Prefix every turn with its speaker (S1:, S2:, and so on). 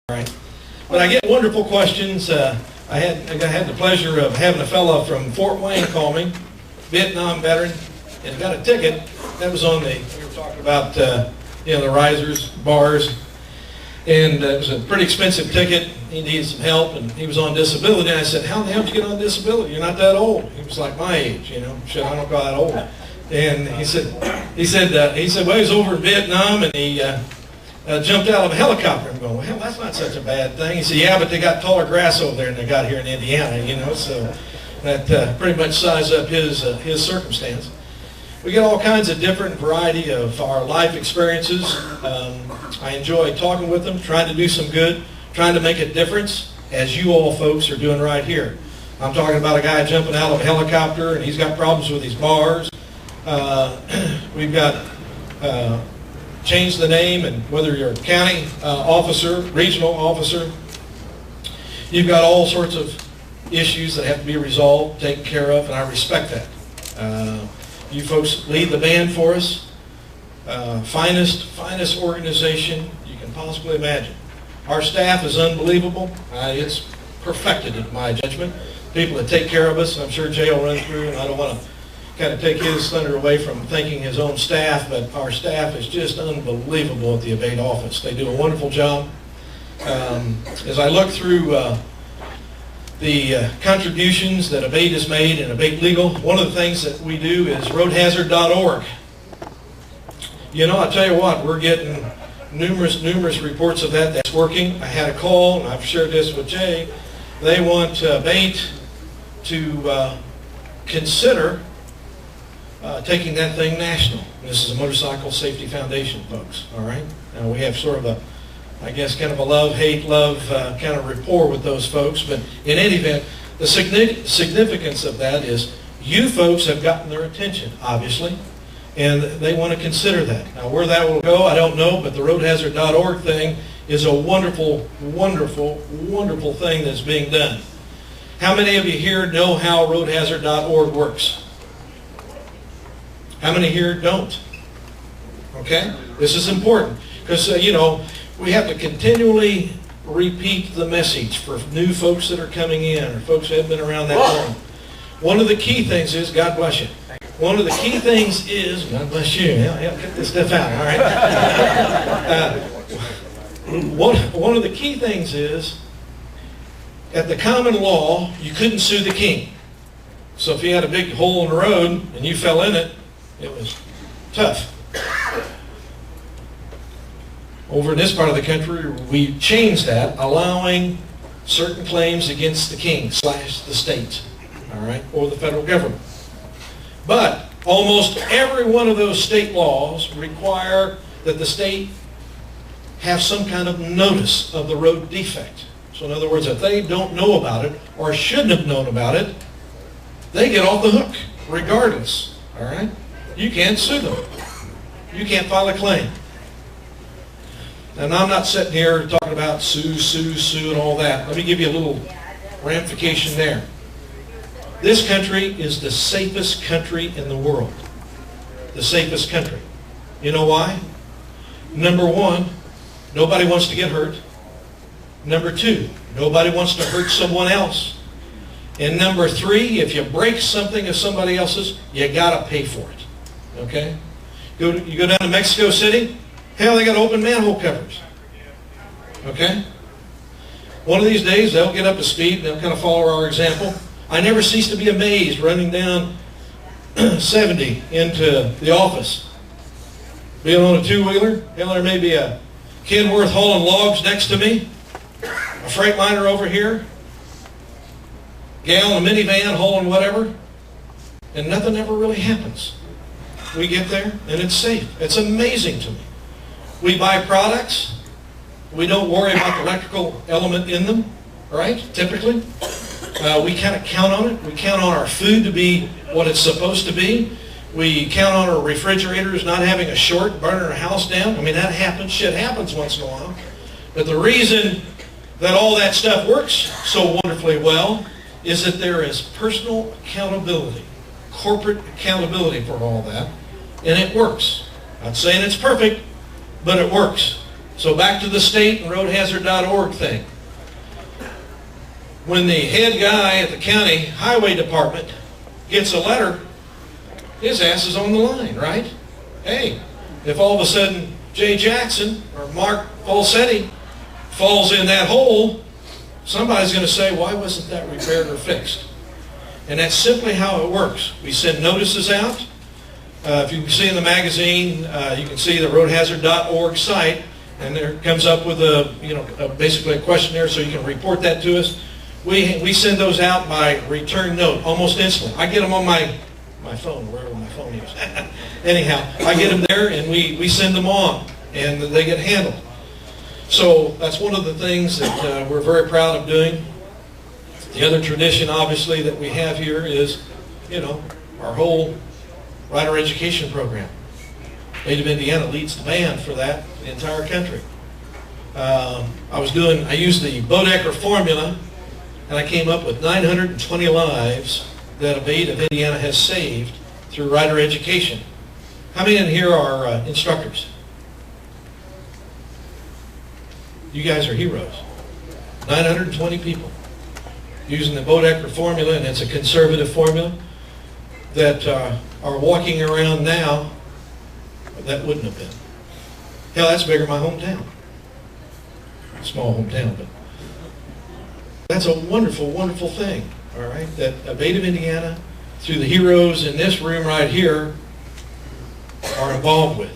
S1: Right. But I get wonderful questions. I had the pleasure of having a fellow from Fort Wayne call me, Vietnam veteran, and got a ticket. That was on we were talking about, the risers, bars, and it was a pretty expensive ticket. He needed some help, and he was on disability. And I said, "How the hell did you get on disability? You're not that old." He was like my age, Shit, I don't go that old. And he said, well, he was over in Vietnam, and he jumped out of a helicopter. I'm going, well, hell, that's not such a bad thing. He said, yeah, but they got taller grass over there than they got here in Indiana, so that pretty much sized up his circumstance. We get all kinds of different variety of our life experiences. I enjoy talking with them, trying to do some good, trying to make a difference, as you all folks are doing right here. I'm talking about a guy jumping out of a helicopter, and he's got problems with his bars. We've got change the name, and whether you're a county officer, regional officer, you've got all sorts of issues that have to be resolved, taken care of, and I respect that. You folks lead the band for us. Finest organization you can possibly imagine. Our staff is unbelievable. It's perfected in my judgment. People that take care of us, I'm sure Jay will run through, and I don't want to kind of take his thunder away from thanking his own staff, but our staff is just unbelievable at the ABATE office. They do a wonderful job. As I look through the contributions that ABATE has made and ABATE Legal, one of the things that we do is Hazard.wmv. I tell you what, we're getting numerous reports of that. That's working. I had a call, and I've shared this with Jay. They want ABATE to consider taking that thing national. This is a Motorcycle Safety Foundation, folks, all right? We have sort of a, kind of a love-hate kind of rapport with those folks, but in any event, the significance of that is you folks have gotten their attention, obviously, and they want to consider that. Now, where that will go, I don't know, but the roadhazard.org thing is a wonderful, wonderful, wonderful thing that's being done. How many of you here know how roadhazard.org works? How many here don't? Okay? This is important because, we have to continually repeat the message for new folks that are coming in or folks that haven't been around that long. One of the key things is, God bless you. One of the key things is, God bless you. Get this stuff out, all right? One of the key things is, at the common law, you couldn't sue the king. So if you had a big hole in the road and you fell in it, it was tough. Over in this part of the country, we changed that, allowing certain claims against the king / the state, all right, or the federal government. But almost every one of those state laws require that the state have some kind of notice of the road defect. So in other words, if they don't know about it or shouldn't have known about it, they get off the hook regardless, all right? You can't sue them. You can't file a claim. And I'm not sitting here talking about sue, and all that. Let me give you a little ramification there. This country is the safest country in the world. The safest country. You know why? Number one, nobody wants to get hurt. Number two, nobody wants to hurt someone else. And number three, if you break something of somebody else's, you got to pay for it. Okay? You go down to Mexico City, hell, they got open manhole covers. Okay? One of these days, they'll get up to speed, and they'll kind of follow our example. I never cease to be amazed running down 70 into the office. Being on a two-wheeler, hell, there may be a Kenworth hauling logs next to me, a Freightliner over here, gal in a minivan hauling whatever, and nothing ever really happens. We get there, and it's safe. It's amazing to me. We buy products. We don't worry about the electrical element in them, right? Typically. We kind of count on it. We count on our food to be what it's supposed to be. We count on our refrigerators not having a short, burning our house down. I mean, that happens. Shit happens once in a while. But the reason that all that stuff works so wonderfully well is that there is personal accountability, corporate accountability for all that, and it works. Not saying it's perfect, but it works. So back to the state and roadhazard.org thing. When the head guy at the county highway department gets a letter, his ass is on the line, right? Hey, if all of a sudden Jay Jackson or Mark Falsetti falls in that hole, somebody's going to say, why wasn't that repaired or fixed? And that's simply how it works. We send notices out. If you can see in the magazine, you can see the roadhazard.org site, and there comes up with basically a questionnaire so you can report that to us. We send those out by return note almost instantly. I get them on my phone, wherever my phone is. Anyhow, I get them there and we send them on and they get handled. So that's one of the things that we're very proud of doing. The other tradition, obviously, that we have here is, our whole rider education program. ABATE of Indiana leads the band for that in the entire country. I used the Bodecker formula, and I came up with 920 lives that ABATE of Indiana has saved through rider education. How many in here are instructors? You guys are heroes. 920 people using the Bodecker formula, and it's a conservative formula, that are walking around now that wouldn't have been. Hell, that's bigger than my hometown. Small hometown, but that's a wonderful, wonderful thing, all right, that ABATE of Indiana, through the heroes in this room right here, are involved with.